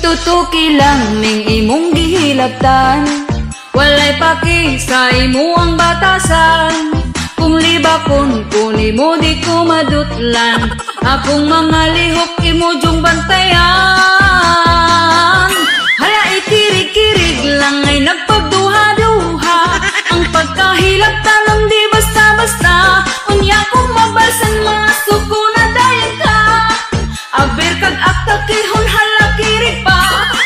Tutuki lang ning imong gihilabtan, walay paki sa imuang batasan. Kung libakon ko nimo di ko madutlan, akong mga lihok imo jung bantayan. Hala ikirig-kirig lang ay nagpagduha-duha, ang pagkahilabtan di basta-basta. Unya kong mabalsan mga suko na dayan ka, aber kag aktakihon hala kirig pa.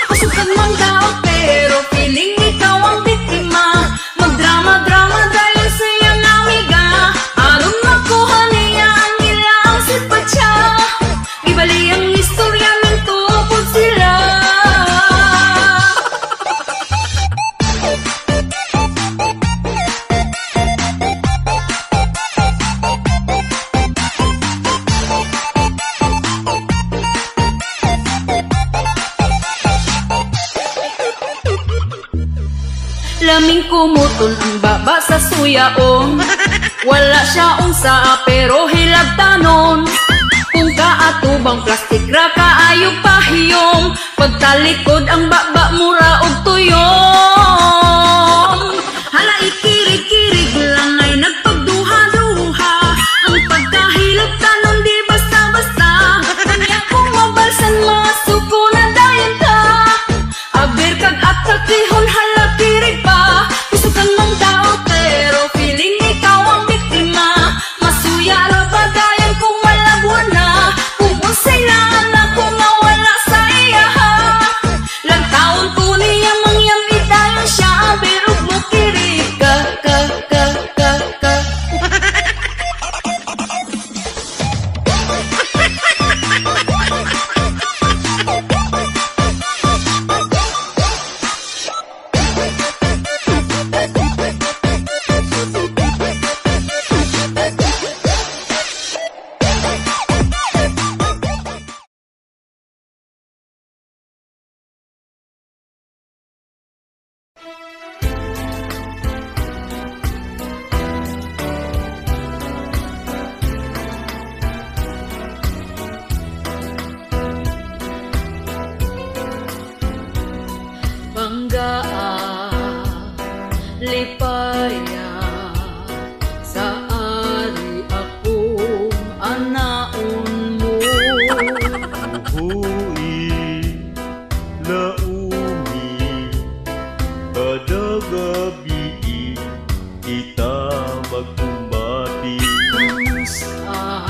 Pasukan mang daw pero feeling ikaw ang biktima, magdrama-drama dahil sa iyang amiga. Aron makuha niya ang ilang sipatsa, ibali ang istorya ng tupod sila. Laming kumutol ang baba sa suyaon, wala siya unsa pero hilabtanon. Kung kaatubang plastik ra kaayo pahiyom, pagtalikod ang baba mura og tuyong. Hala ikirig-kirig lang ay nagpagduha-duha, ang pagkahilabtanon di basta-basta. Kanya kung mabalsan mga suko na dayan ka, aber kag aktakihon hala kirig pa. Gusto kang mang tao pero feeling ikaw ang biktima, masuya ra bagayan kung malabwa na. Kung unsay laan ako nga wala sa iya ha, lang taon ko niya mangyami dayon siya, aber ug mo kirig ka. Banggaa, lipaya, sa ari akong anaon mo. Uhui, laumi, kada gabi kita magkumati. Kamusta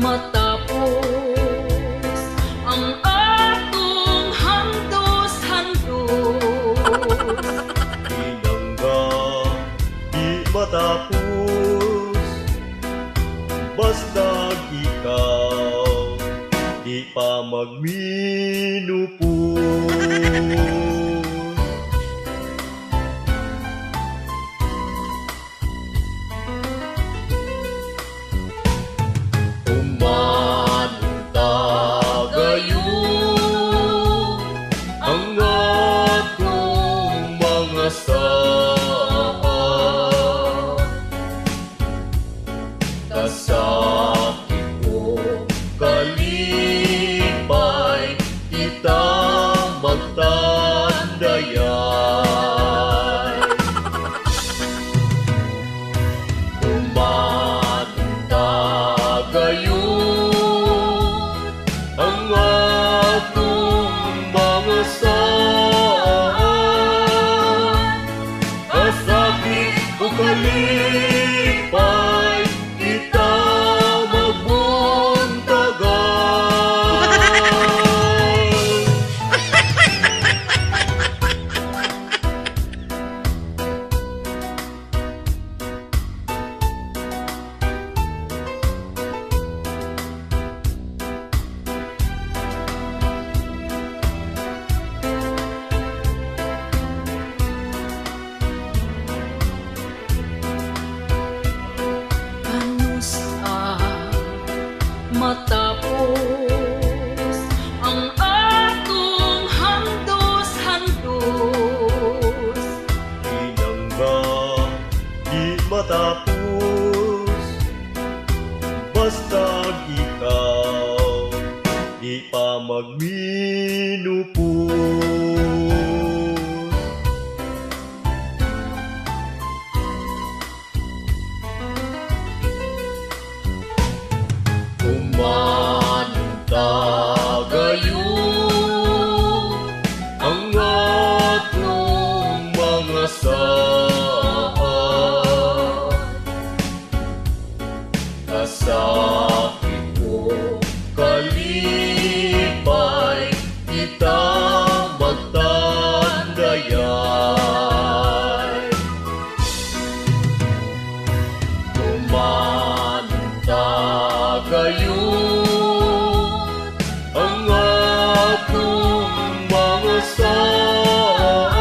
matapos ang atong handos-handos? Pinangga, di matapos, basta ikaw, di pa magminupos. Umanunta gayon ang atong mga saan, kasakit ko kalipay, kita magtandayan. Umanunta gayon ang atong mga saan, kasakit ko kalipay, kita magbuntagan. Kamusta matapos ang atong handos-handos? Pinangga, di matapos, basta ikaw, di di pa magminupos. Kumanta gayon ang atong mga saan, kasakit ko kalipay, kita magtandayay. Kumanta gayon ang atong mga saan,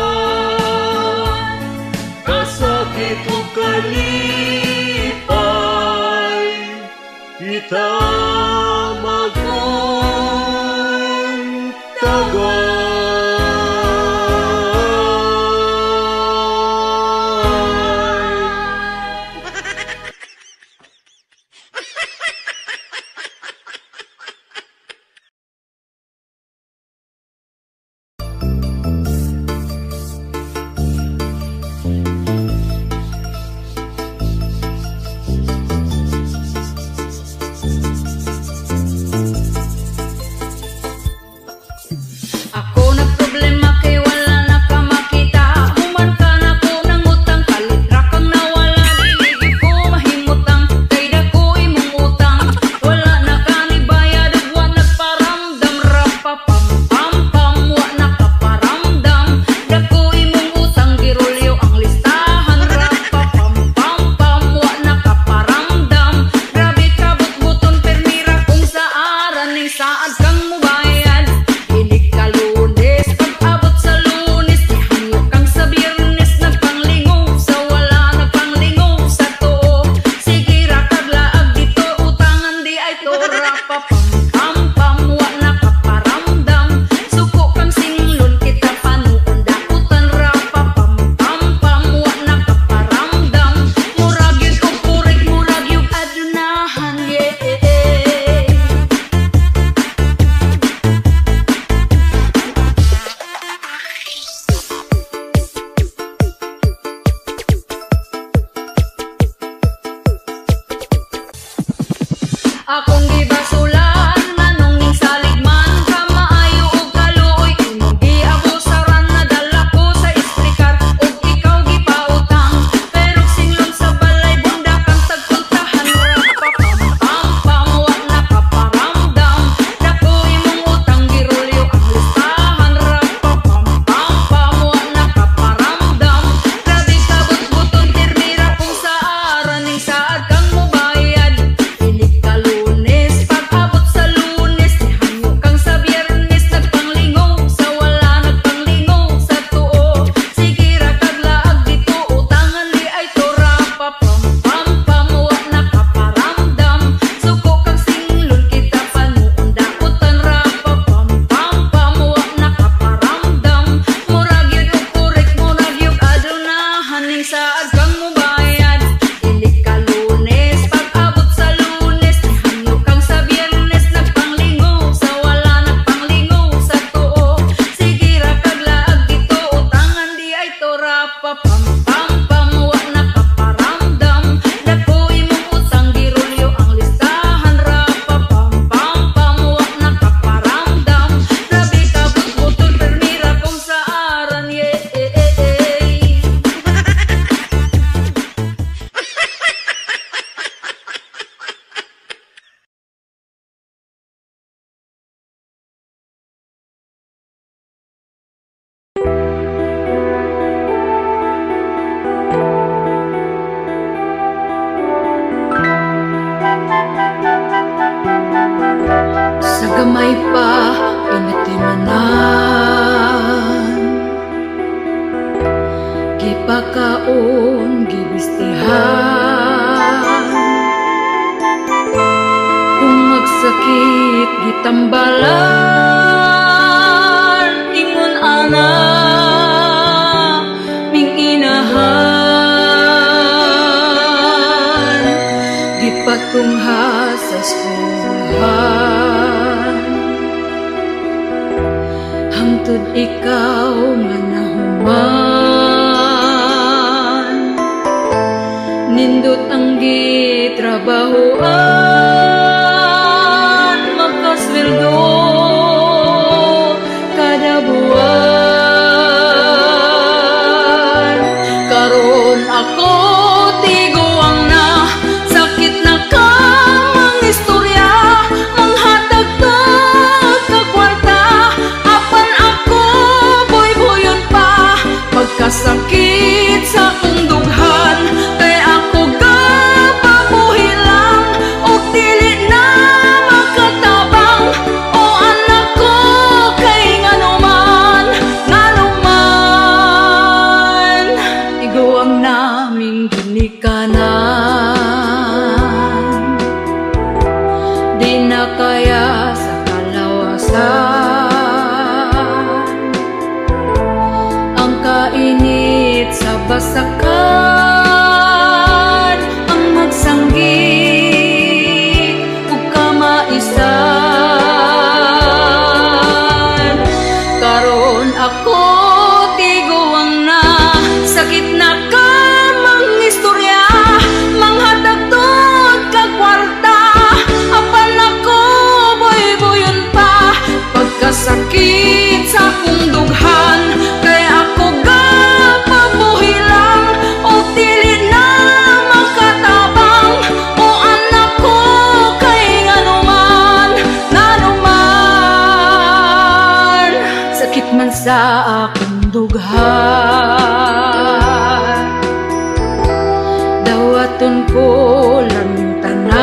kasakit ko kalipay, kita akong gibasulan manong ning saligman ka maayo og kaluoy imong giabusaran nadala ko sa isprikar ug ikaw gipautang pero singlon sa balay bunda kang tagpuntahan pam wa nakaparamdam dako imong utang girulyo ang listahan pam wa nakaparamdam grabe ka but-buton tirmira kung sa aran ning saad kang mobayad inig ka Lunes pag-abot sa Lunes nihanyo kang sa Biyernes nagpanglingaw sa wala nagpanglingaw sa tuo sige ra kag laag dito utangan di ay tora pam wa nakaparamdam suko kang singlon kita panuon dakutan ra pam wa nakaparamdam murag yun og kurek murag yung adunahan ning saad kang mobayad inig ka Lunes pag-abot sa Lunes nihanyo kang sa Biyernes nagpanglingaw sa wala nagpanglingaw sa tuo sige ra kag laag dito utangan di ay tora pam wa nakaparamdam dako imong utang girulyo ang listahan ra pam wa nakaparamdam grabe ka but-buton permira kung sa aran sa gamay pa inatimanan gipakaon gibistihan kung magsakit gitambalan ingon ana ming inahan gipatungha sa eskwelahan Matud ikaw nga nahuman, nindot ang gitrabahoan, makasweldo kada buwan. Karon ako tiguang na, sakit na ka mang istorya, manghatag ta ka kwarta, apan ako boy-boyon pa, pagkasakit sa akong dughan, kay ako gapabuhi lang, og dili na makatabang, o anak ko kay nganuman, nganuman. Igo ang naming ginikanan, di na kaya sa kalawasan, ang kainit sa basakan, ang magsanggi ug kamaisan. Karon ako tiguang na, sakit na ka mang istorya, manghatag tod ka kwarta, apan ako boy-boyon pa, pagkasakit sa akong dughan, kay ako gapabuhi lang, o dili na makatabang, o anak ko kay nganuman, nganuman. Sakit man sa akong dughan, dawaton ko lang tanan,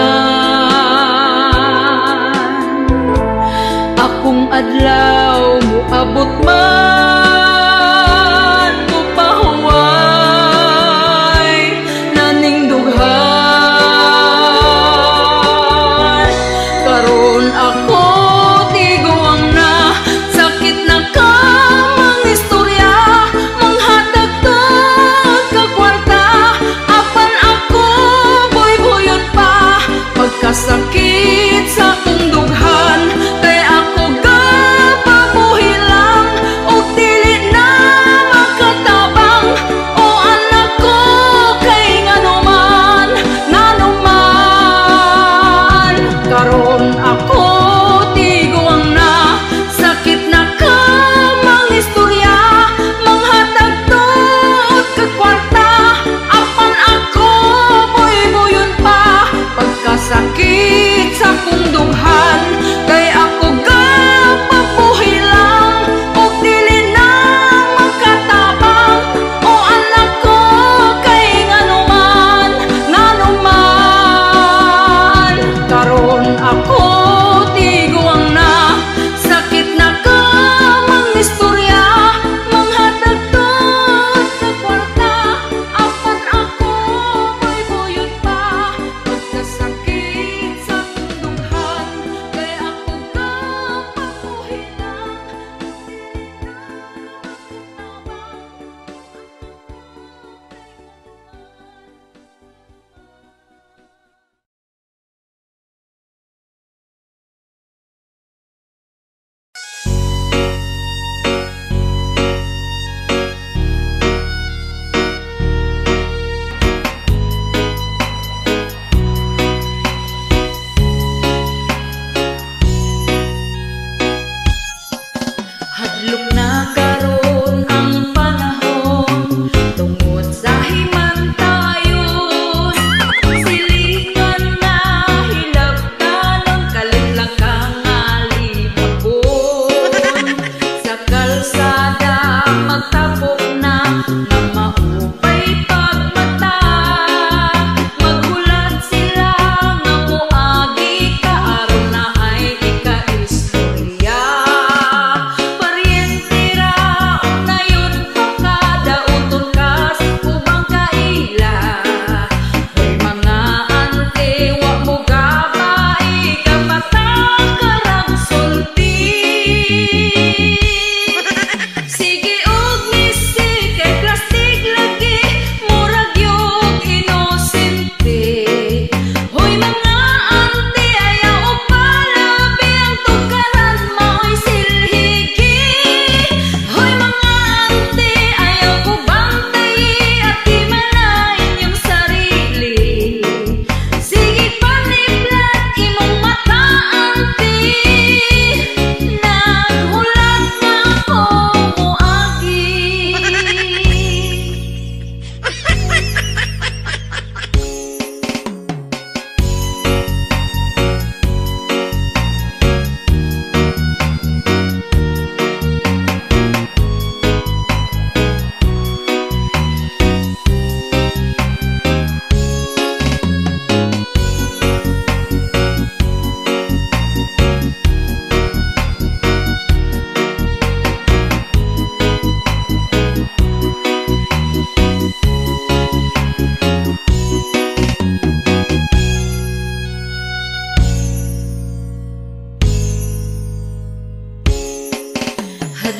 akong adlaw mo abot man, mupahuway naning dughan. Karon ako tiguang na, sakit na ka mang istorya, manghatag tod ka kwarta, apan ako boy-boyon pa, pagkasakit sa akong dughan, kay ako gapabuhi lang, og dili na makatabang, o anak ko kay nganuman, nganuman. Karon ako tiguang na, sakit na ka mang istorya, manghatag tod ka kwarta, apan ako boy-boyon pa, pagkasakit sa akong dughan, kay ako gapabuhi lang, og dili na makatabang, o anak ko kay nganuman, nganuman. Karon ako tiguang na, sakit na ka mang istorya, manghatag tod ka kwarta, apan ako boy-boyon pa, pagkasakit sa akong dughan,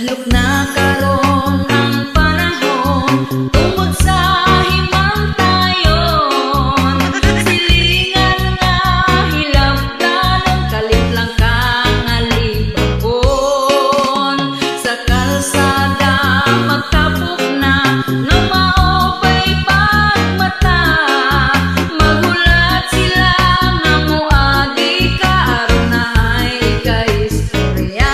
Hadlok na karon ang panahon tungod sa himantayon. Silingan nga hilabtanon, kalit lang kang alibakon. Sa kalsada magtapok na no maopay pagmata. Magulat sila nga moagi ka aron na ay kaistorya.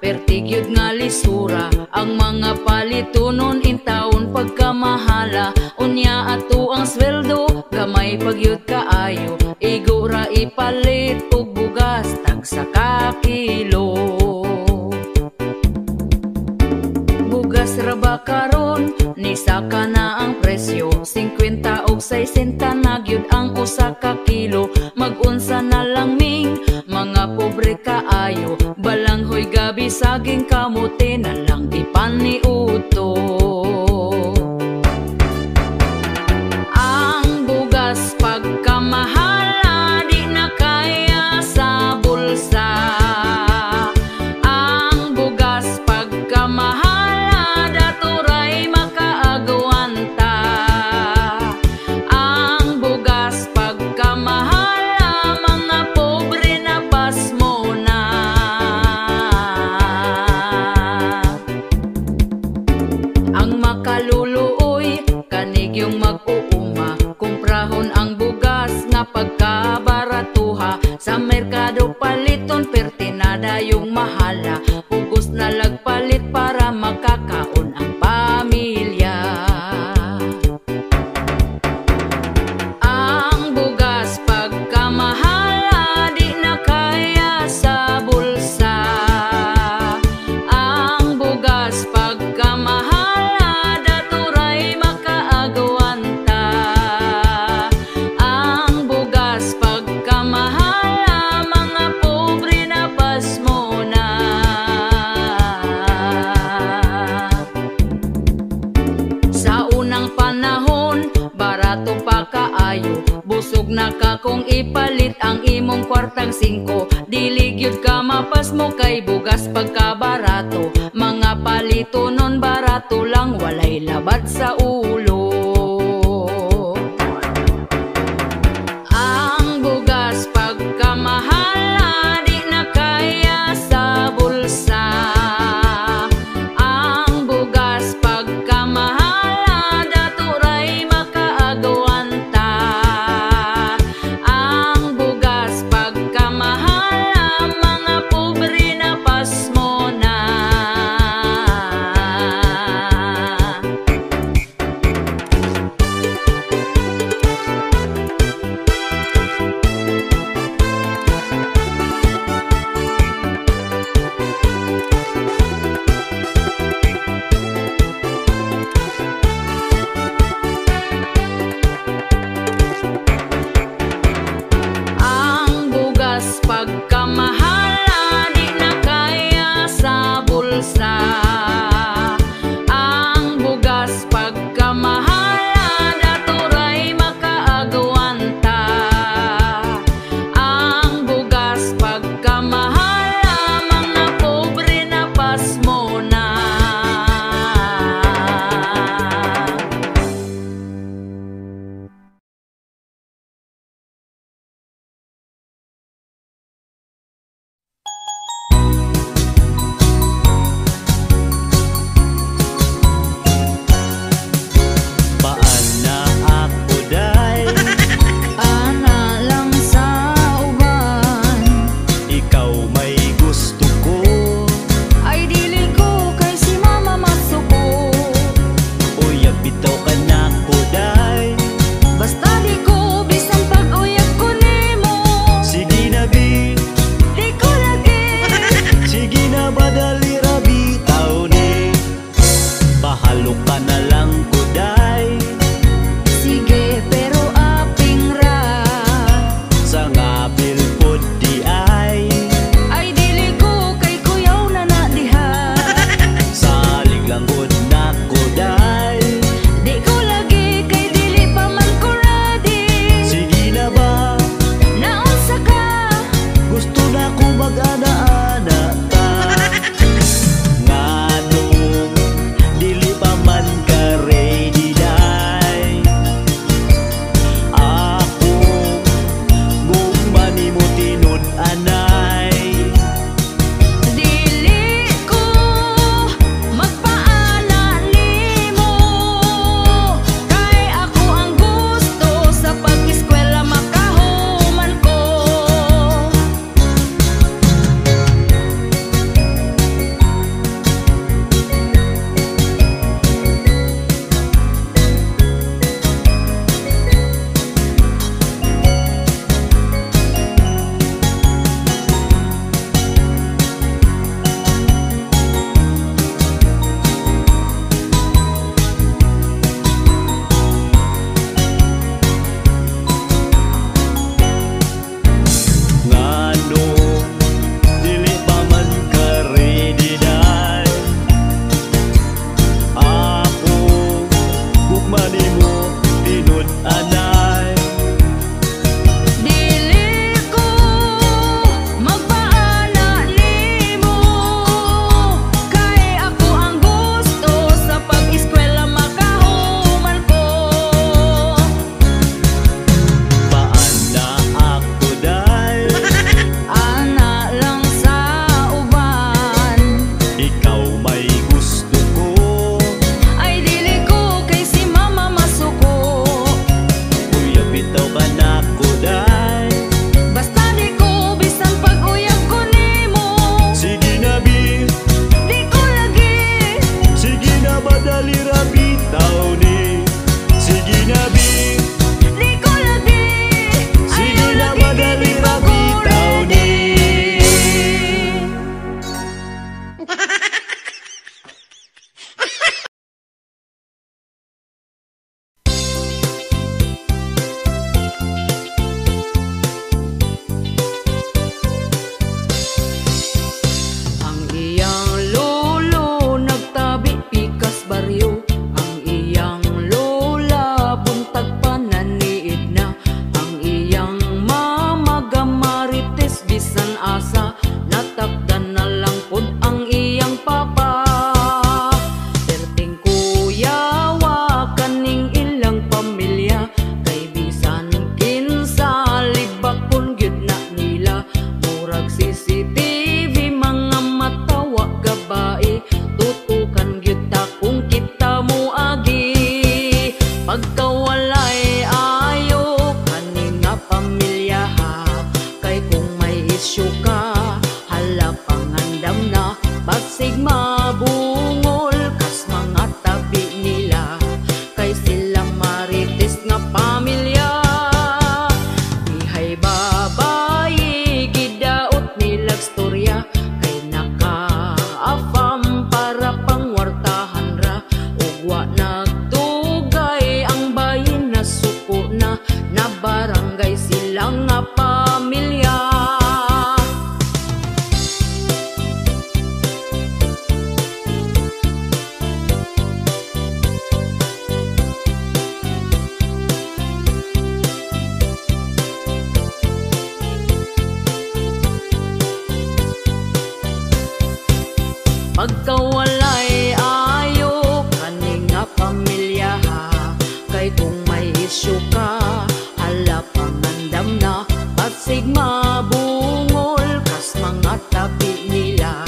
Pertigyod nga lisura ang mga palitunon in taon pagkamahala. Unya ato ang sweldo gamay pagyud kaayo. Igura ipalit og bugas tagsa ka kilo. Bugas ra ba karon ni saka na ang presyo 50 og 60 na gyud ang usa ka kilo. Mag-unsa na lang ming mga pobre kaayo. Balanghoy gabi saging kamote na lang ipaniuto. Ang bugas pagkamahala di na kaya sa bulsa. Ang bugas pagkamahala daturay makaagwanta. Ang bugas pagkamahala mga pobre na pasmo na. Ang makaluluoy kanig yung mag-uuma, kumprahon ang bugas nga pagkabaratuha. Sa merkado paliton pertinada yung mahala. Pugos na lagpalit para makakaon ang pamilya. Ang bugas pagkamahala di na kaya sa bulsa. Ang bugas pagkamahala daturay makaagwanta. Ang bugas pagkamahala mga pobre na pasmo na. Sa unang panahon barato pa kaayo. Busog na ka kung ipalit ang imong kwartang 5. Dili gyud ka mapasmo kay bugas pagkabarato. Mga palito nun barato lang walay labad sa ulo. Ang bugas pagkamahala di na kaya sa bulsa. Ang bugas pagkamahala daturay makaagwanta. Ang bugas pagkamahala mga pobre na pasmo na. Pagkawalay ayo kaning nga pamilya ha, kay kung may isyu ka hala pangandam na, pasig mabungol kas mga tabi nila,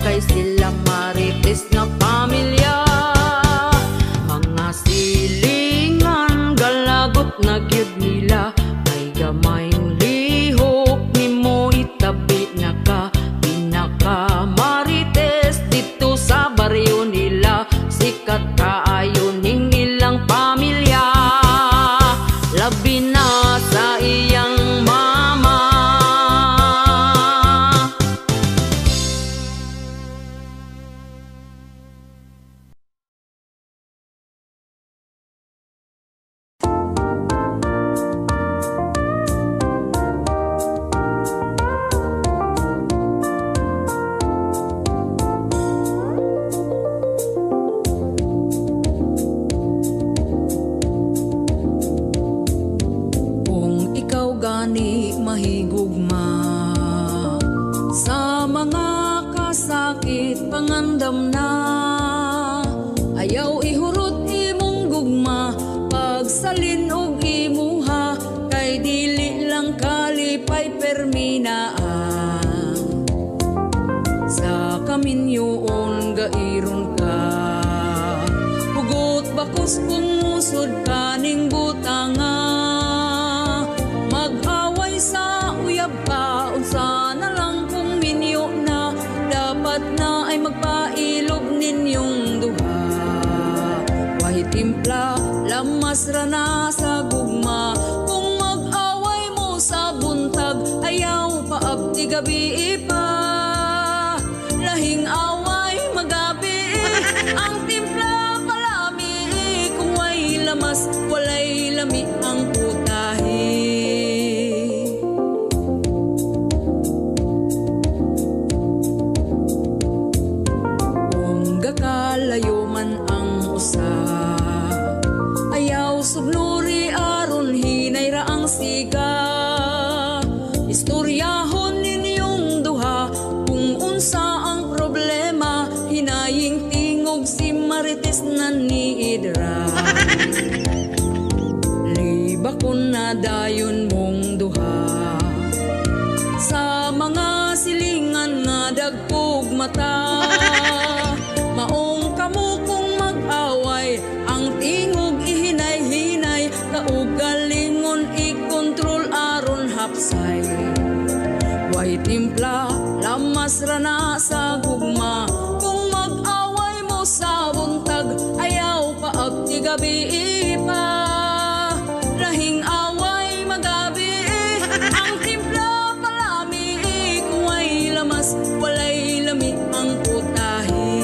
kay sila marites nga pamilya. Mga silingan galagot na gyud nila, kay gamayng lihok nimo itabi na ka, pinaka marites dito sa baryo nila, sikat kaayo ning ilang pamilya, labi na sa iyang mama. Kung ikaw gani mahigugma sa mga kasakit pangandam na, ayaw ihurot imong gugma, pagsalin og imuha, kay dili lang kalipay perminaan. Sa kaminyoon gairon ka, hugot bakos pumusod kaning butanga, mag-away sa uyab ka, unsa na lang kung minyo na, dapat na ay magpailog ninyong duha. Wahi timpla, lamas ra na sa gugma, kung mag-away mo sa buntag, ayaw paabti gabi pa. Lahing away magabi, ang timpla palami, kung way lamas, walay lami ang putahe. Kung gakalayo man ang usa, ayaw sugnuri aron hinay ra ang siga, istoryahon ninyong duha, kung unsa ang problema, hinaying tingog si marites na ni Idra. Libakon na dayon mong duha, sa mga silingan nga dagkog mata, maong kamo kung mag-away, ang tingog ihinay-hinay, kaugalingon ikontrol aron hapsay. Way timpla, lamas ra na sa gugma, kung mag-away mo sa buntag, ayaw paabti gabi pa. Lahing away magabi, ang timpla palami, kung way lamas, walay lami ang putahe.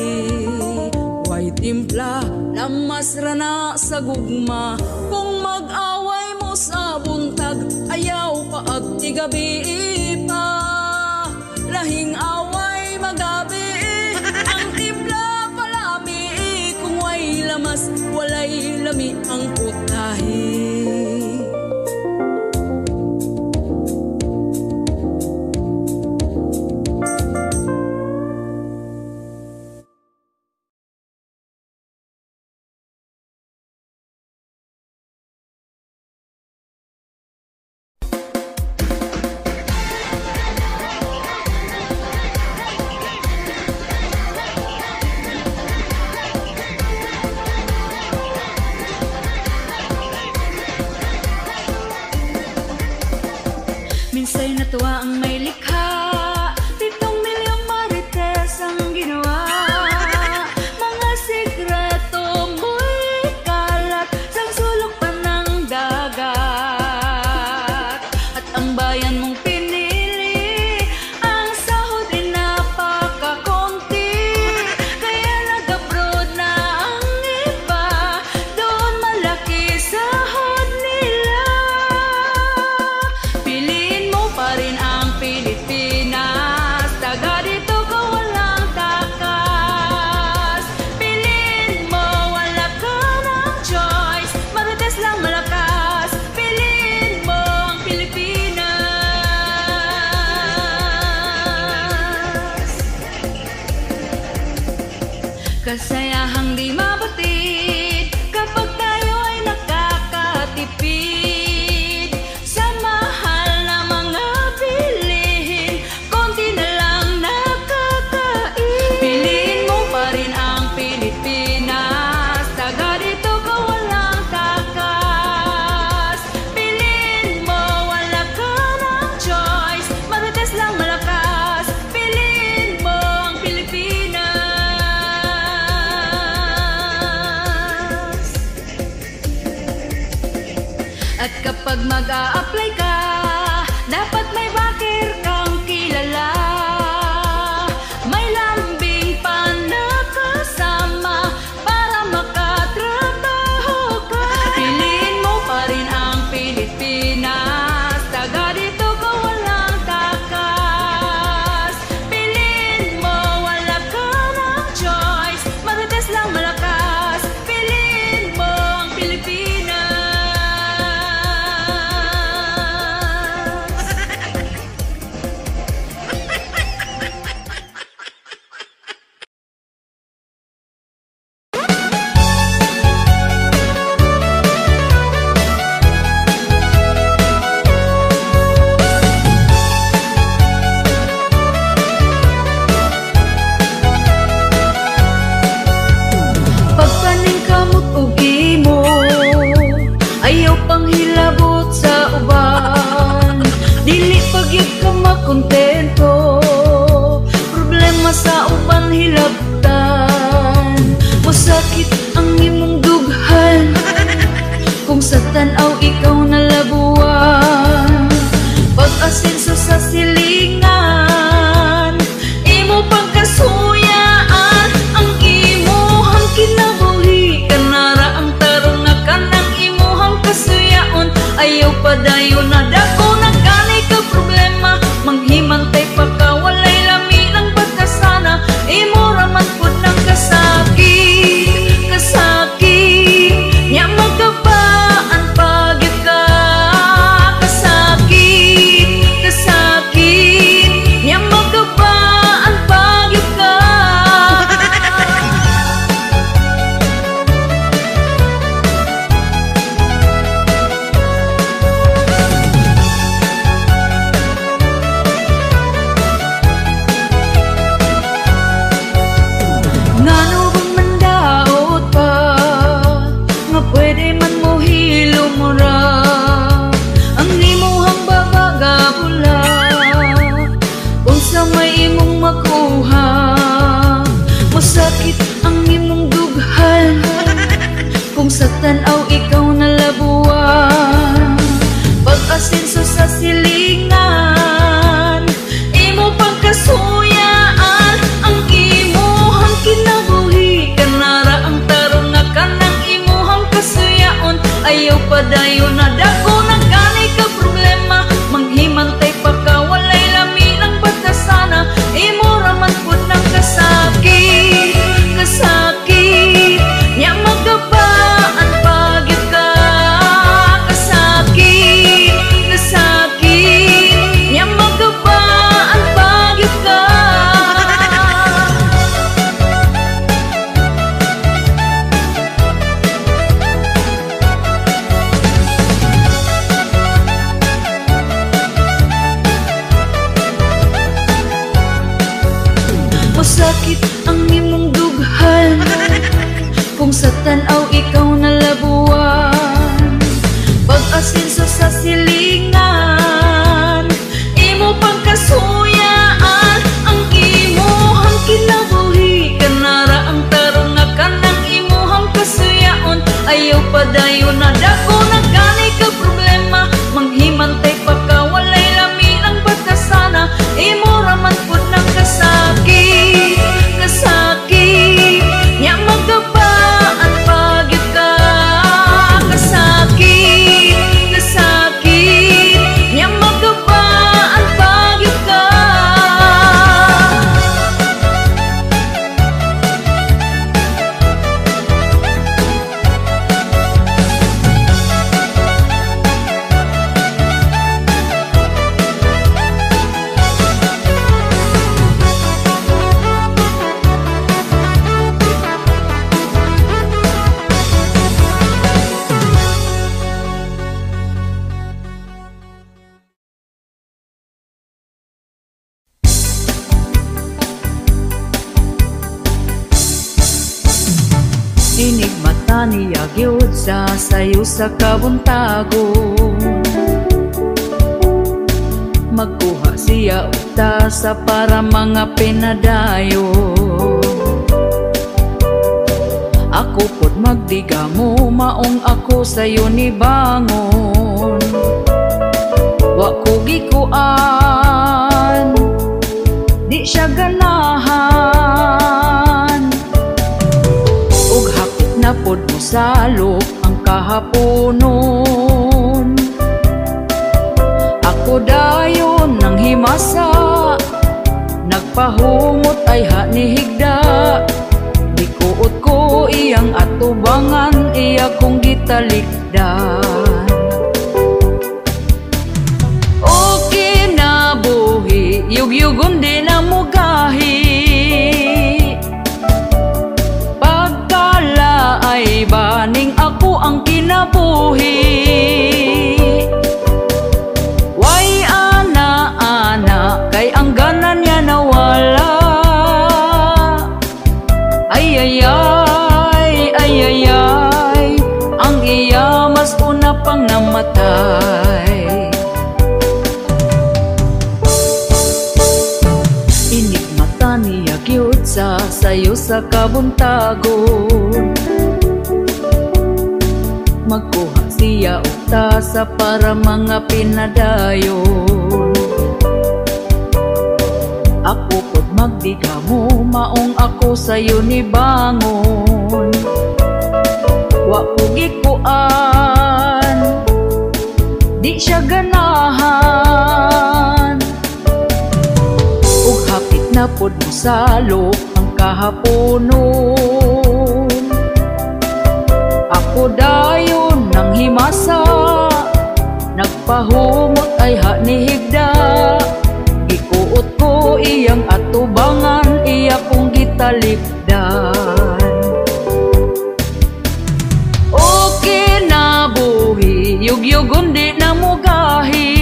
Way timpla, lamas ra na sa gugma, kung mag-away mo sa buntag, ayaw paabti gabi pa. Lahing away magabi, ang timpla palami, kung way lamas, walay lami ang putahe. kasayahang di mabatid kapag tayo ay nakakatipid sa mahal na mga bilihin, konti na lang nakakain. Piliin mo pa rin ang Pilipinas, taga dito ka walang takas. Piliin mo, wala ka ng choice, marites lang malakas. Piliin mo ang Pilipinas. At kapag mag-a-apply ka, dapat may backer kang kilala, may lambing pa na kasama para makatrabaho ka. Piliin mo pa rin ang Pilipinas, taga dito ka walang takas. Piliin mo, wala ka ng choice, marites lang malakas. Piliin mo ang Pilipinas. Pagpaning kamot ug imo, ayaw pang hilabot sa uban. Dili pagyud ka makontento, problema sa uban hilabtan. Masakit ang imong dughan kung sa tan-aw ikaw nalabuan. Pag-asenso sa silingan, imo pagkasuyaan ang imuhang kinabuhi. Kanara ang tarong na kanang imuhang kasuyaon, ayaw padayon na dako na ganay ka problema. Manghimantay pa ka, walay lami ng batasana, imo raman pud ng kasakit. Kasakit nya magkabaan pagyud ka. Kasakit, kasakit nya magkabaan pagyud ka. Ngano bang mandaot pa nga pwede man mo hilumura ang imuhang babagabula unsa may imong makuha. Masakit ang imong dughan kung sa tan-aw ikaw nalabuan. Pag-asenso sa silingan, imo pagkasuyaan ang imuhang kinabuhi. Kanara ang tarong na kanang imuhang kasuyaon, ayaw padayon na dako na ganay ka problema. Manghimantay pa ka, walay lami ng batasana, imo raman pud ng kasakit. Kasakit nya magkabaan pagyud ka. Kasakit, kasakit nya magkabaan pagyud ka. Masakit ang imong dughan kung sa tan-aw ikaw nalabuan. Pag-asenso sa silingan, imo pagkasuyaan ang imuhang kinabuhi. Kanara ang tarong na kanang imuhang kasuyaon, ayaw padayon na dako na ganay ka problema. Manghimantay pa ka, walay lami ng batasana, imo raman pud ng kasakit. Kasakit nya magkabaan pagyud ka. Kasakit, kasakit mata niya gyud sa sayo sa kabuntagon. Magkuha siya utasa para mga pinadayon. Ako pod magdigamo, maong ako sayo ni bangon. Wa ko gikuan, di siya ganahan. Ug hapit na pod mo salok ang kahaponon. Ako dayon nang himasa, nagpahumot ay hanihigda. Dikuot ko iyang atubangan, iya kong gitalikdan. Okay na buhi, yugyugon di na mugahi. Pagkala ay baning ako ang kinabuhi. Way ana-ana, kay ang ganan niya nawala. Ay, ang iya mas una pang namatay. Inig mata niya gyud sa sayo sa kabuntagon. Magkuha siya utasa para mga pinadayon. Ako pod magdigamo, maong ako sayo ni bangon. Wa ko gikuan, di siya ganahan. Ug hapit na pod mo salok ang kahaponon. Ako dayon nang himasa, nagpahumot ay hanihigda. Gikuot ko iyang atubangan, iya kong gitalikdan. Okay na buhi, yugyugon di na mugahi.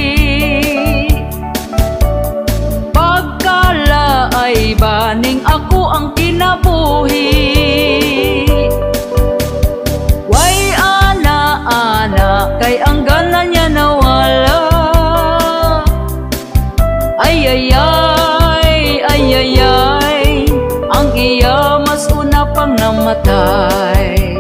Pagkala ay baning ako ang kinabuhi. Way ana-ana, kay ang ganan niya nawala. Ay, ang iya mas una pang namatay.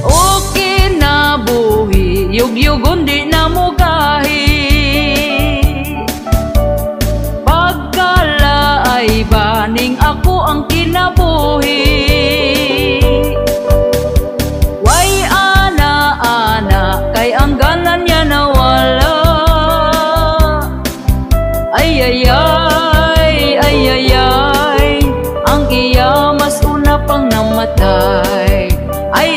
Okay na buhi, yugyugon di na mugahi. Pagkala ay baning ako ang kinabuhi. Way ana-ana, kay ang ganan niya nawala. Ay, ang iya mas una pang namatay. Ay,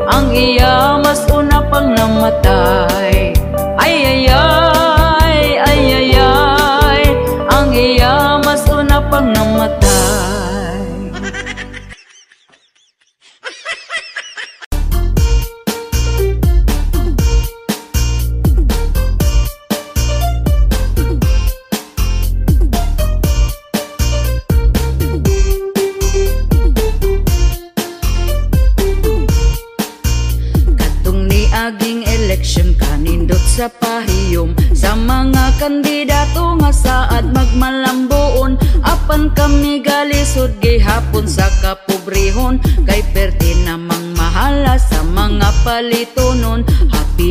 ang iya mas una pang namatay. Ay, ang iya mas una pang namatay. Aging eleksyon kanindot sa pahiyom sa mga kandidato nga saad magmalambuon. Apan kami galisod gihapon sa kapobrehon, kay perti namang mahala sa mga palitonon.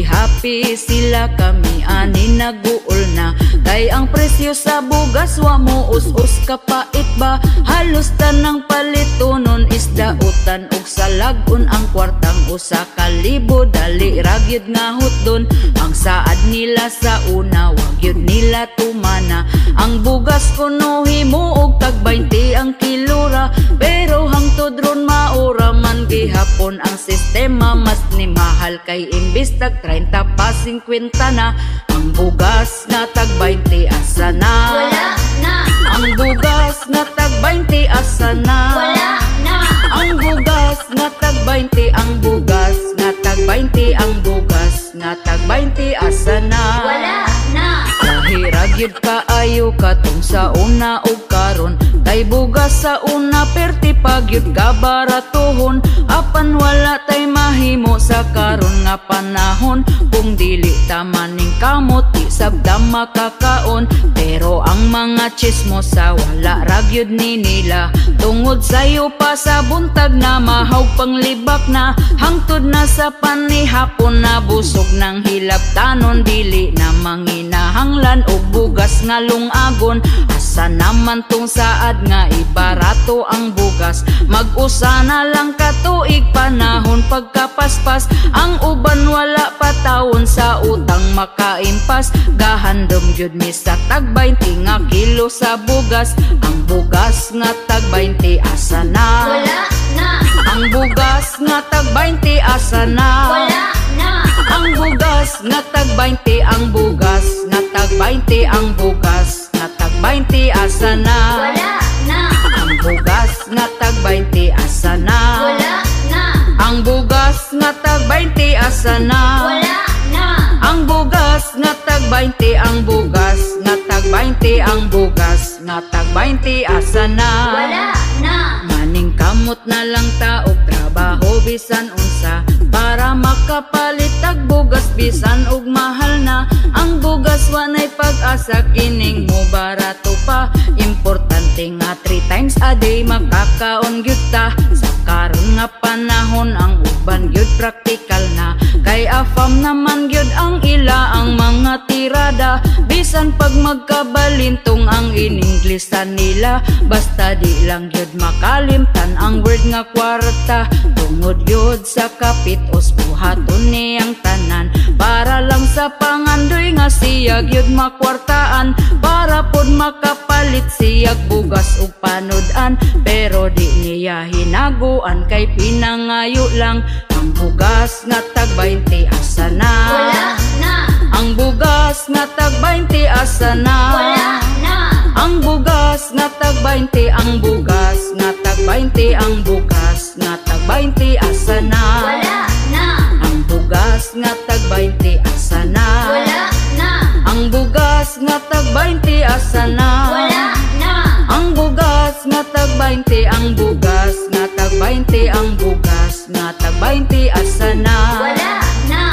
Happy sila kami ani naguol na, kay ang presyo sa bugas wa mo us-us kapait ba. Halos tanang palitonon isda utan ug salagon. Ang kwartang usa ka libo dali ragyod nga hutdon. Ang saad nila sa una wag yun nila tumana. Ang bugas kuno himo og tag 20 ang kilora, pero hangtod ron maura man gihapon ang sistema. Mas ni mahal kay imbis tag 30 pa 50 na. Ang bugas na tag 20 asa na? Wala na. Ang bugas na tag 20 asa na? Wala na. Ang bugas na tag 20, ang bugas na tag 20, ang bugas na tag 20 asa na? Wala na. Lahirag gyud kaayo katong sa una ug karon. Kay bugas sa una perti pa gyud ka baratuhon. Apan wala tay mahimo sa karon nga panahon. Kung dili ta maning kamot di sabda makakaon. Pero ang mga chismosa wala ra gyud ni nila. Tungod sayo pa sa buntag na mahaw panglibak na. Hangtod na sa panihapon na busog ng hilabtanon. Dili na manginahanglan og bugas nga lungagon. Asa naman tong saad nga ibarato ang bugas. Mag-usa na lang katuig panahon pagkapaspas. Ang uban wala patawon sa utang makaimpas. Gahandom gyud mi sa tag 20 nga kilo sa bugas. Ang bugas nga tag 20 asa na? Wala na. Ang bugas nga tag 20 asa na? Wala na. Ang bugas nga tag 20, ang bugas nga tag 20, ang bugas nga tag 20 asa na? Wala na. Ang bugas nga tag 20 asa na? Wala na. Ang bugas nga tag 20 asa na? Wala na. Ang bugas nga tag 20, ang bugas nga tag 20, ang bugas nga tag 20 asa na? Wala na. Maning kamot na lang ta og trabaho bisan unsa para makapalit tag bugas bisan og mahal na. Ang bugas wanay pag-asa kining mo barato pa. Importante nga 3 times a day makakaon gyud ta. Sa karon nga panahon ang uban gyud praktikal na. Kay afam naman gyud ang ila ang mga tirada. Bisan pag magkabalintong ang in-Inglesan nila. Basta di lang gyud makalimtan ang word nga kwarta. Tungod gyud sa kapitos buhaton niyang tanan. Para lang sa pangandoy nga siya gyud makwartaan. Para pod makapalit siyag bugas ug panodan. Pero di niya hinaguan kay pinangayo lang. Ang bugas nga tag 20 asa na? Wala na. Ang bugas nga tag 20 asa na? Wala na. Ang bugas nga tag 20, ang bugas nga tag 20, ang bugas nga tag 20 asa na? Wala na. Ang bugas nga tag 20 asa na? Wala na. Ang bugas nga tag 20 asa na? Wala na. Ang bugas nga tag 20, ang bugas nga tag 20, ang bugas nga tag 20 asa na? Wala na.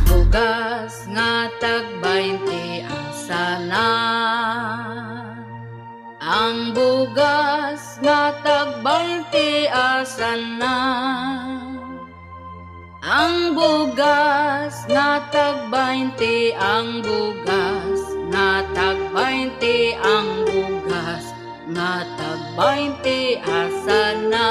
Bugas nga tag 20 asa na? Ang bugas nga tag 20 asa na? Ang bugas nga tag 20, ang bugas nga tag 20, ang bugas nga tag 20 asa na?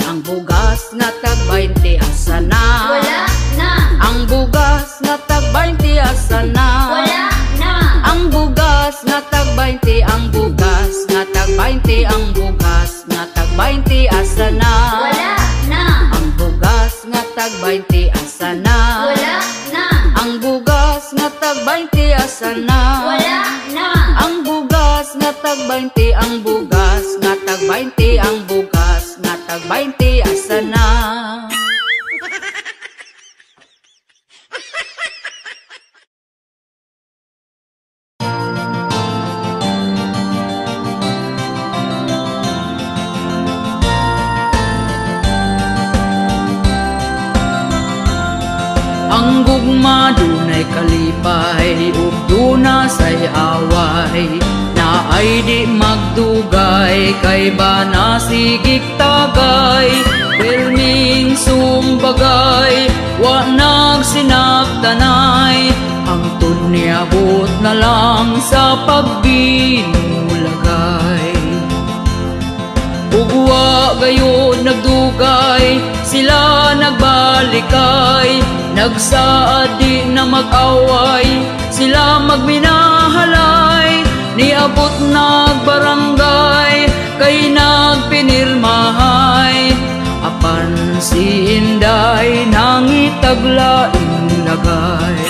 Ang bugas nga tag 20 asa na? Wala na. Ang bugas nga tag 20 asa na? Wala na. Ang bugas nga tag 20, ang bugas nga tag 20, ang bugas nga tag 20 asa na? Wala na. Ang bugas nga tag 20 asa na? Wala na. Ang bugas nga tag 20 asa na? Wala na. Ang bugas nga tag 20, ang bugas nga tag 20, ang bugas nga tag 20 asa na? Ang gugma dunay kalipay ug duna say away. Naay di magdugay kay bana sigig tagay. Perming sumbagay wa nagsinaktanay. Ang tunyabot na lang sa pagbinulagay. Ugwa gayon nagdugay, sila nagbalikay. Nagsaad di na mag-away, sila magminahalay. Niabot nagbarangay, kay nagpinirmahay. Apan si Inday nangitaglaing lagay.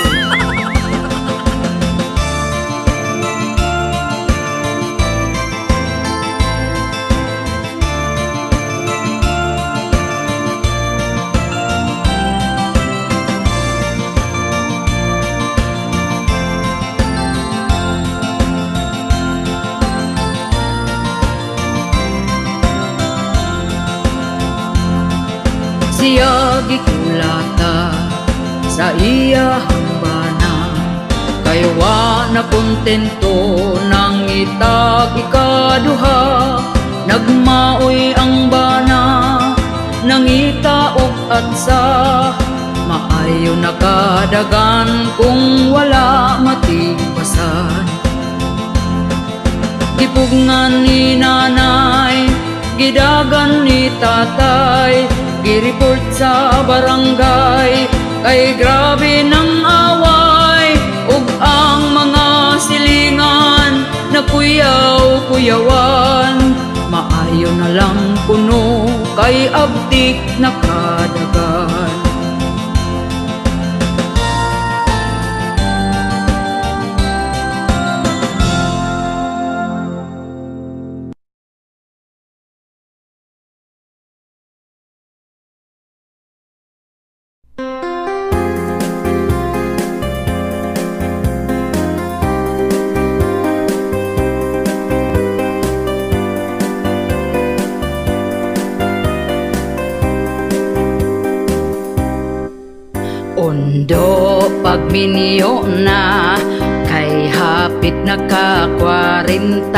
sa iyahang bana. Kay wa na kontento nang itag ikaduha, nagmaoy ang bana nangita og atsa. Maayo nakadagan kung wala matipasan. Gipugngan ni nanay, gidagan ni tatay, gireport sa barangay, kay grabe ng away. Ug ang mga silingan na kuyaw-kuyawan, maayo na lang kuno kay abtik nakadagan. Ondo pagminyo na, kay hapit naka-40.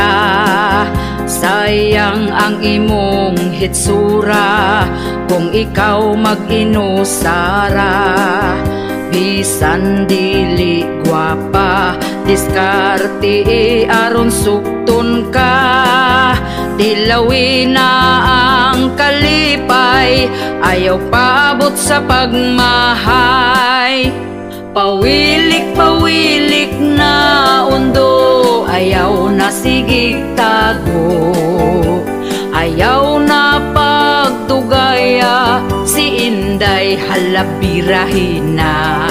Sayang ang imong hitsura kung ikaw mag-inusara. Bisan dili gwapa, diskarte aron sukton ka. Dilawin na ang kalipay, ayaw paabot sa pagmahay. Pawilik-pawilik na undo, ayaw na sigig tago. Ayaw na pagtugaya, si Inday halabirahin na.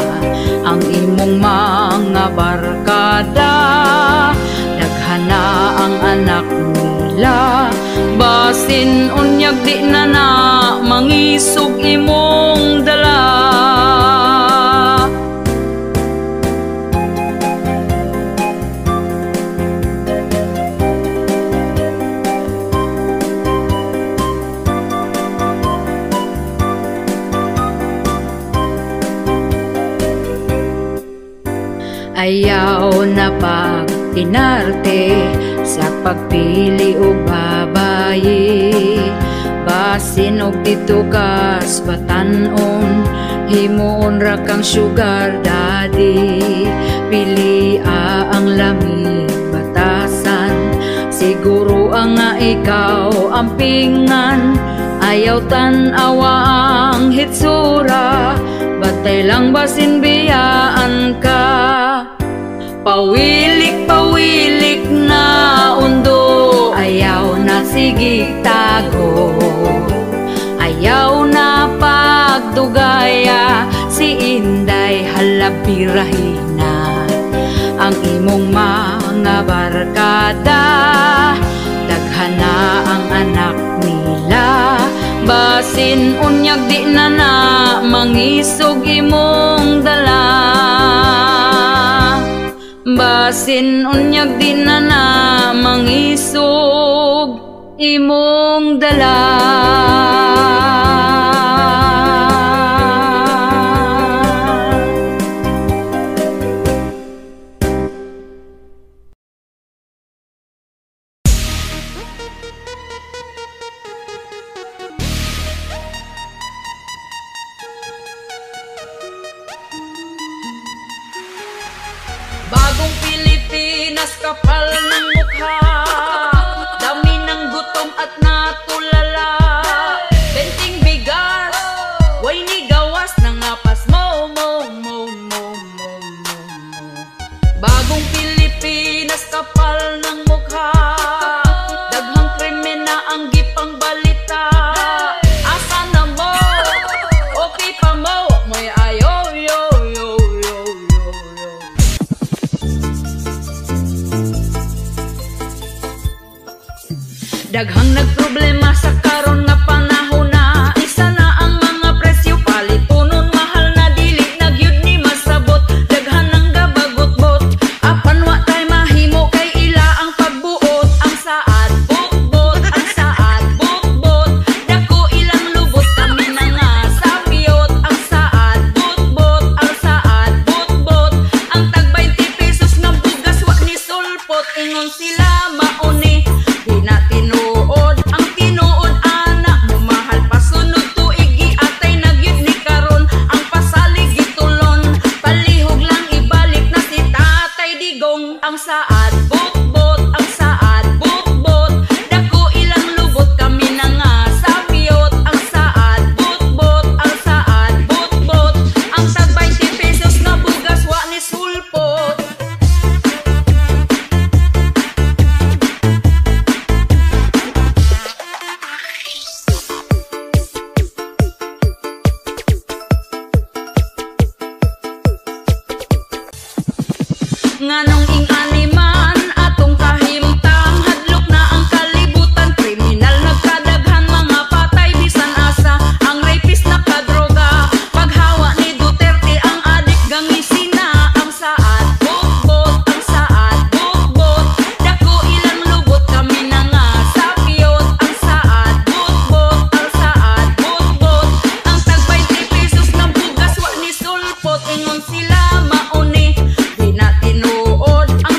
Ang imong mga barkada, daghana ang anak nila. Basin unyag di na na, mangisog imong dala. Ayaw na pag-inarte sa pagpili o babayi. Basin og dito kas batanon, himuon ra kang sugar daddy. Pili ang lamig batasan, siguro ang nga ikaw ampingan. Ayaw tan-awa ang hitsura, batay lang basin biyaan ka. Pawilik-pawilik na undo, ayaw na sigig tago. Ayaw na pagdugaya, si Inday halabirahin na. Ang imong mga barkada, daghana ang anak nila. Basin unyag di na na, mangisog imong dala. Basin unyag di na na, mangisog imong dala. Bagong Pilipinas, kapal ng mukha, dami ng gutom at natulala. Benting bigas, way ni gawas ng apas mo. Bagong Pilipinas, kapal ng mukha, daghang krimen na ang gipang balita. Asa na mo, okay pa mo, mo'y ayo. Daghang nagproblema sa karon nga panahon na, isa na ang mga presyo palitunon, mahal na dili nagyud ni masabot. Daghan ang gabagot-bot, apan wa tay mahimo kay ila ang pagbuot. Ang saad bukbot, ang saad bukbot, dako ilang lubot kami na nga sapiyot. Ang saad bukbot, ang saad dong ang saad bot-bot, ang saad bot-bot. Dako ilang lubot kami na nga sa piyot. Ang saad bot-bot, ang saad bot-bot. Ang tag 20 pesos na bugas wa ni sulpot. Nganong ing animan atong kahimtang hadlok na ang kalibutan, kriminal nagkadaghan mga patay bisan asa, ang rapist nakadroga, paghawa ni Duterte ang adik gangisina. Ang saad bot-bot, ang saad bot-bot. Dako ilang lubot kami na nga sa piyot. Ang saad bot-bot, ang saad bot-bot. Ang tag 20 pesos ng bugas wa ni sulpot, ingon sila mauni. Di na tinuod ang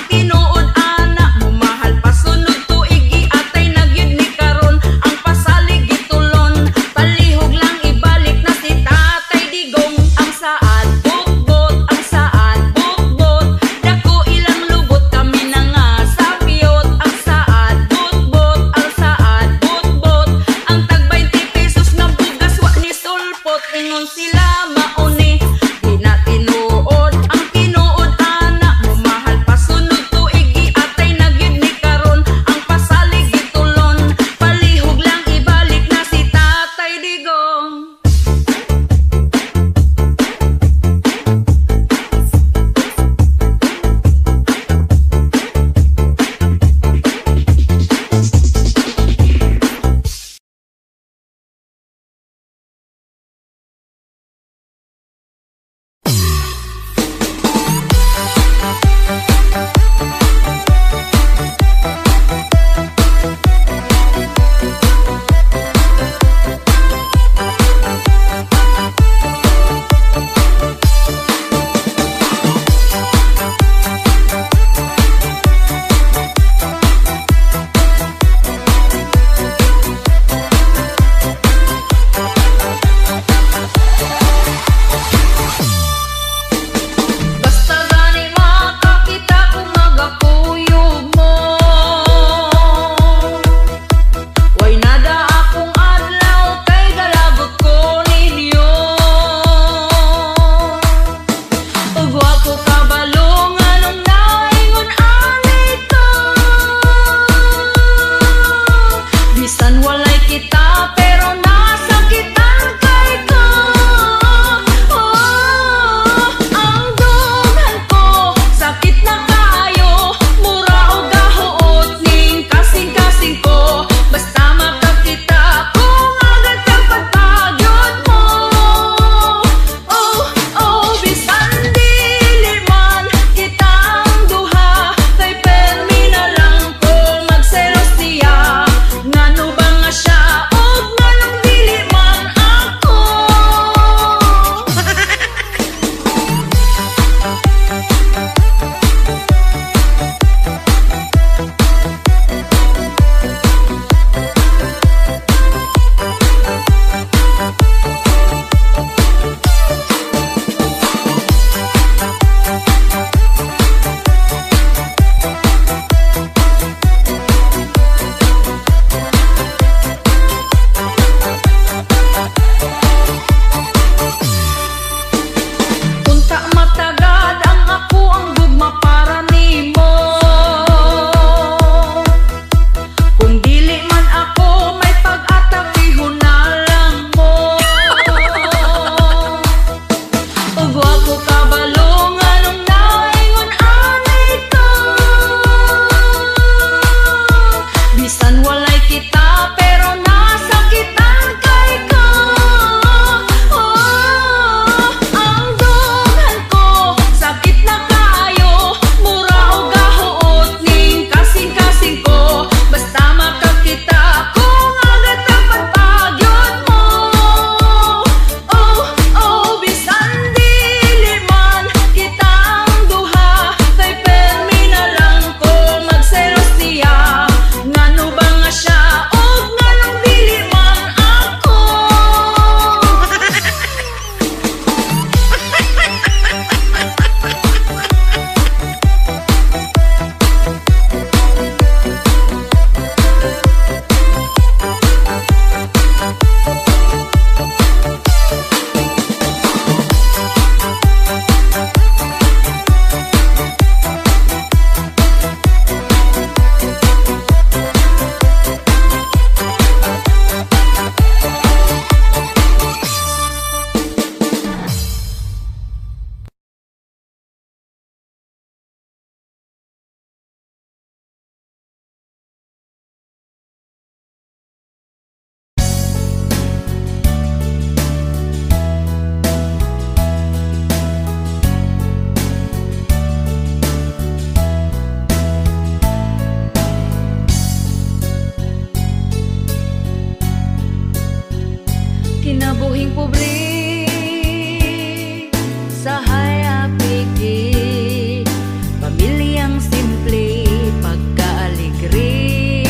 ang simple pagkaaligre,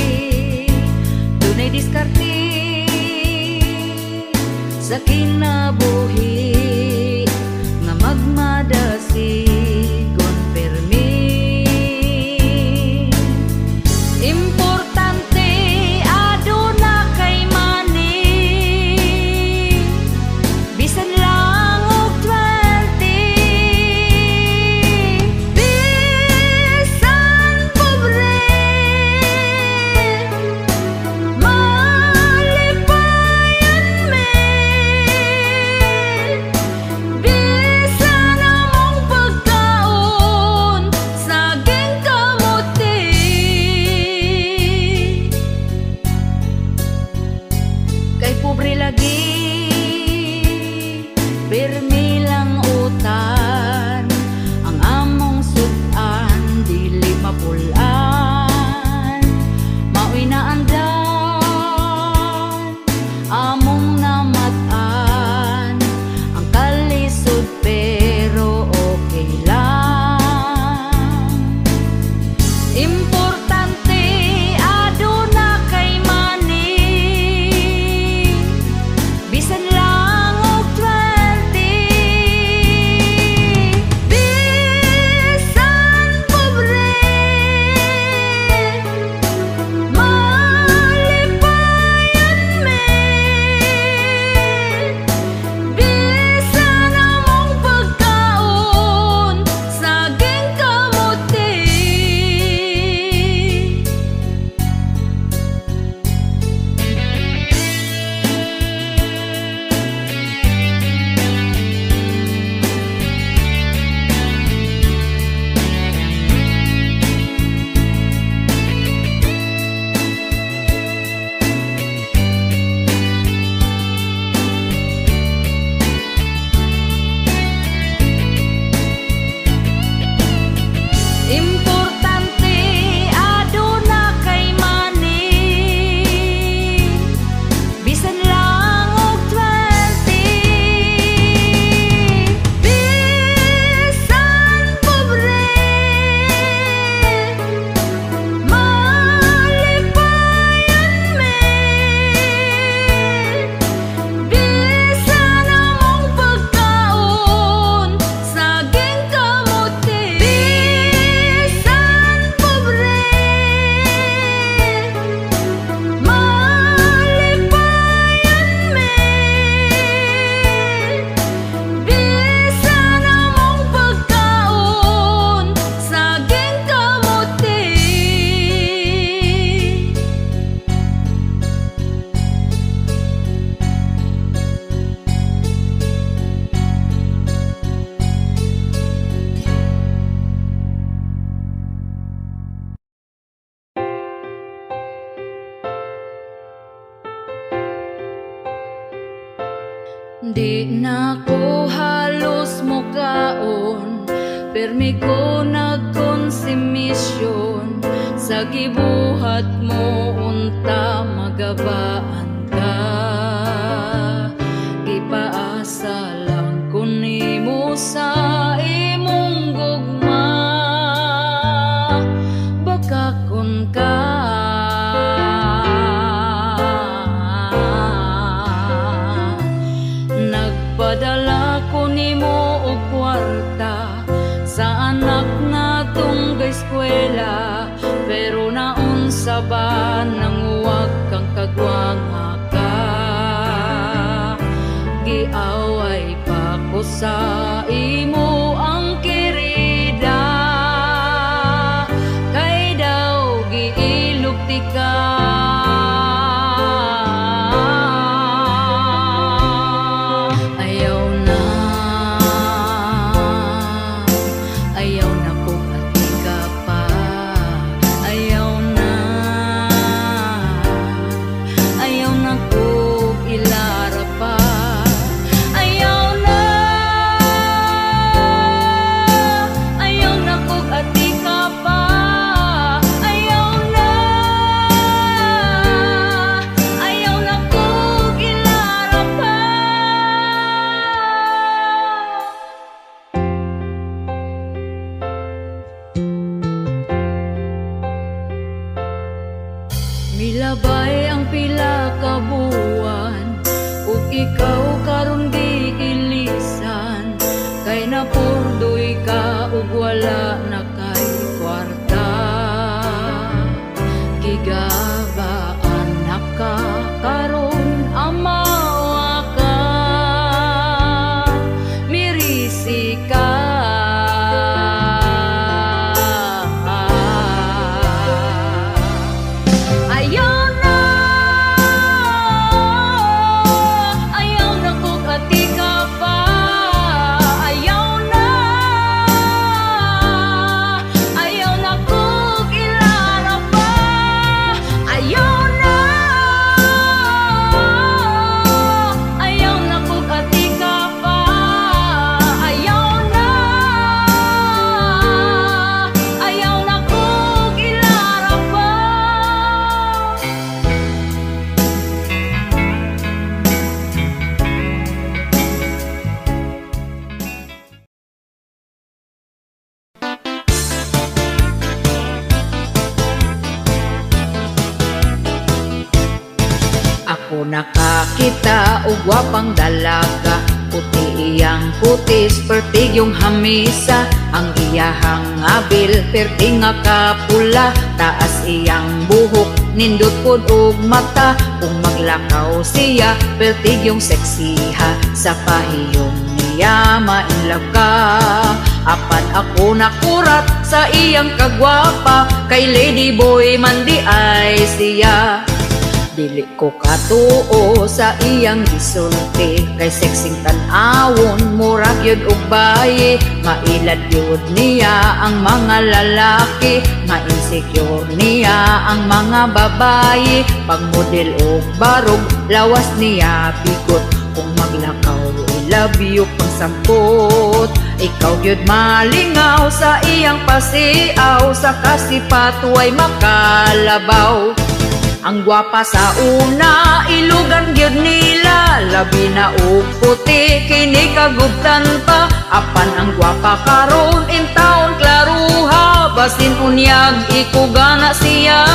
dunay diskarte sa kinabuhi nga magmadasigon permi. Importante aduna kay money, bisan lang og 20, bisan pobre malipayan me, bisan among pagkaon saging kamuti. Kay pobre lagi, pirmi lang utan, ang among sudan dili mapulan, mao'y naandan, among namatan ang kalisod pero okay lang. Importante aduna kay money, bisan lang og 20, bisan pobre malipayan me, bisan among pagkaon saging kamuti. Importante aduna kay money, bisan lang og 20, bisan pobre malipayan me, bisan among pagkaon saging kamuti, bisan pobre malipayan me, bisan among pagkaon saging kamuti. Di na ko halos mukaon, permi ko nagkonsumisyon, sa gibuhat mo unta magabaan ka. Gipaasa lang ko nimo sa imong gugma, baka kun ka nagpadala ko nimo og kwarta sa anak natong eskwela, pero naunsa ba nang huwag kang kagwanga ka? Giaway pa ko sa imo ang kirida, kay daw giilugti ka. Ayaw na bumati ka pa. Ayaw na kog ilara pa. Ayaw na Labay ang pila ka buwan, ug ikaw karon di ilisan, kay napurdoy ka ug wala na kay kwarta. Gigabaan na ka karon amawa ka, mirisi ka. Ako nakakita og gwapang dalaga, puti iyang putis, pertig yung hamisa. Ang iyahang abil, perting nga kapula, taas iyang buhok, nindot pod og mata. Kung maglakaw siya, pertig yung seksiha, sa pahiyong niya mainlaw ka. Apan ako nakurat sa iyang kagwapa, kay lady boy man di ay siya. Dili ko katuo sa iyang gisulti, kay seksing tan-awon murag yun og bayi. Mailad yun niya ang mga lalaki, ma-insecure niya ang mga babayi. Pagmodel og barog, lawas niya bigot. Kung maglakaw, I love you pang sampot. Ikaw yun malingaw sa iyang pasiaw, sa kasipat way makalabaw. Ang gwapa sa una, ilugan gyud nila, labi na og puti, kini kagubtan pa. Apan ang gwapa karon, in taon klaruha, basin unyag ikugana siya.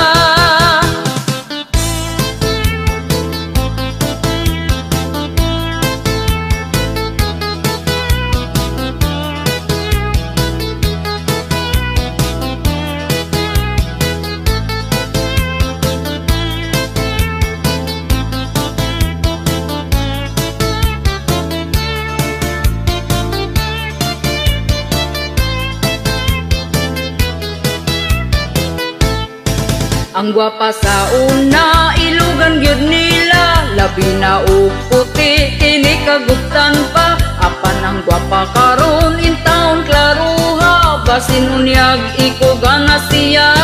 Ang gwapa sa una, ilugan gyud nila, labi na og puti, kini kagubtan pa. Apan ang gwapa karon, in taon klaruha, basin unyag ikugana siya.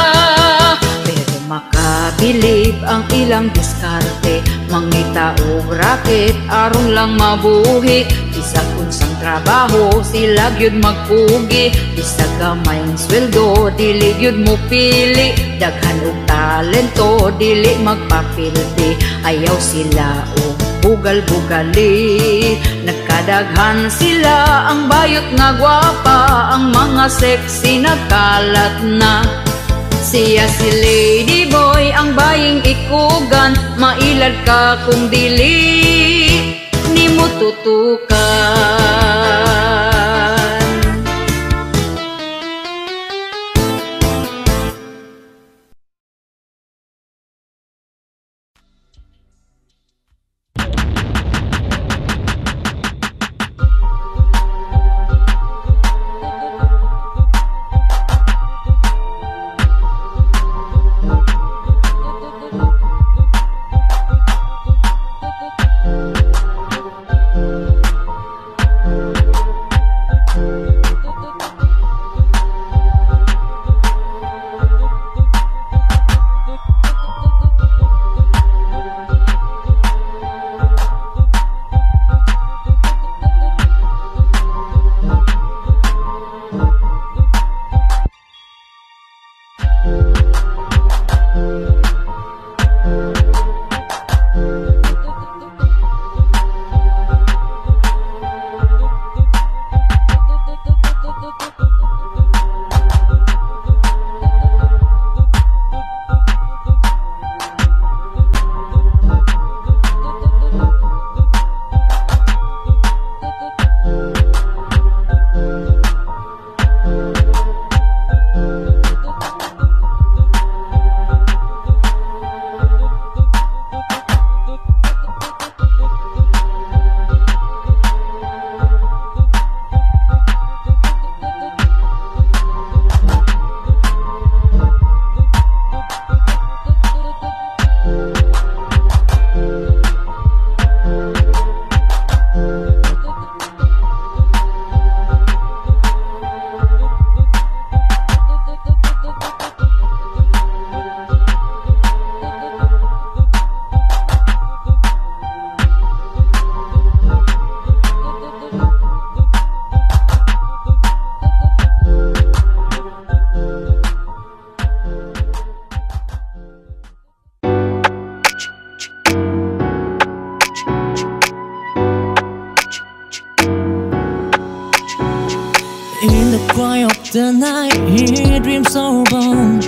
Pero makabilib ang ilang diskarte, mangita og raket, aron lang mabuhi. Bisag unsang trabaho, sila gyud magpugi. Bisag gamayng sweldo, dili gyud mo pili. Daghan og talento, dili magpapildi. Ayaw sila og bugal-bugali. Nagkadaghan sila ang bayot nga gwapa, ang mga sexy nagkalat na. Siya si lady boy, ang baying ikugan, mailad ka kung dili ni mo tutukan. the night, he dreams so born.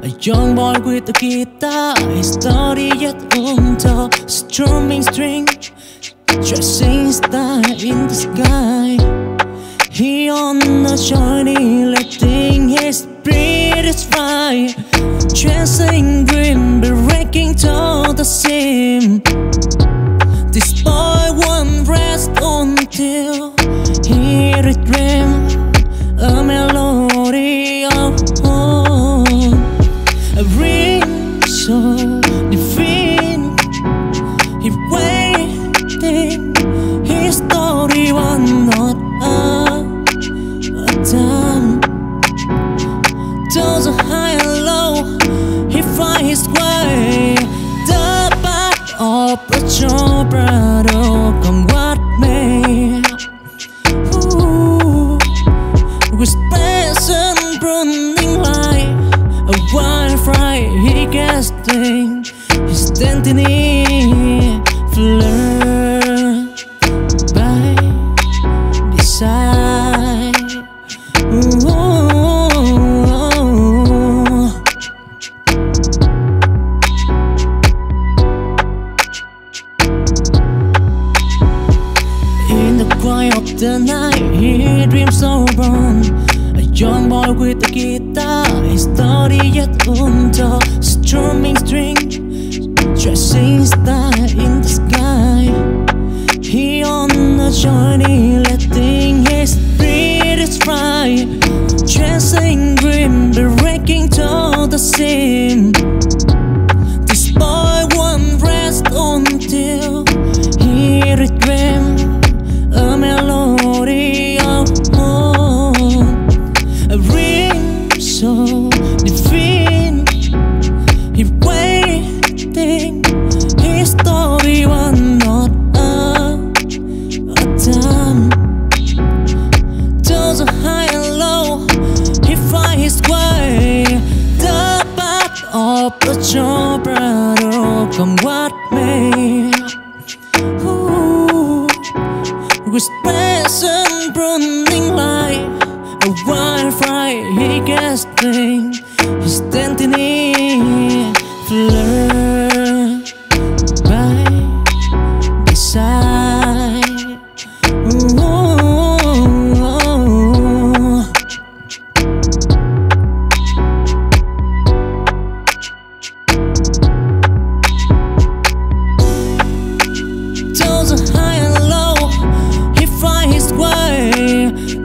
A young boy with a guitar, his story yet untold. Strumming string, chasing star in the sky. He on a journey, letting his spirit fly. Chasing dream, breaking to the seam. This boy won't rest until he dreams a melody of home. A ring so divine, he waiting. His story was not a time. Those are high and low, he finds his way. The path of a true brother, come what may. With passion burning like a wildfire, he casting his destiny, flirt by his side. In the quiet of the night, he dreams so born. A young boy with a guitar, his story yet untold. Strumming string, chasing star in the sky. He on a journey, letting his spirit fly. Chasing dream, breaking to the seam. This boy won't rest until he dreams a melody of home. A ring so divine, he waiting. His story was not a time. Those are high and low, he finds his way. The path of a true brother, come what may. With passion burning like a wildfire, he casting his destiny, flirt by his side. Those are high and low, he finds his way.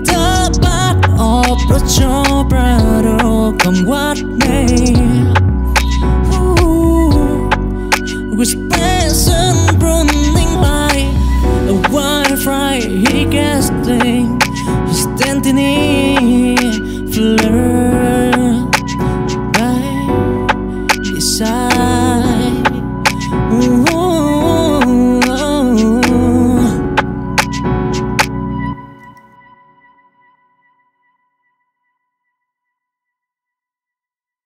The path of a true brother, come what may. With passion burning like a wildfire, he casting his destiny,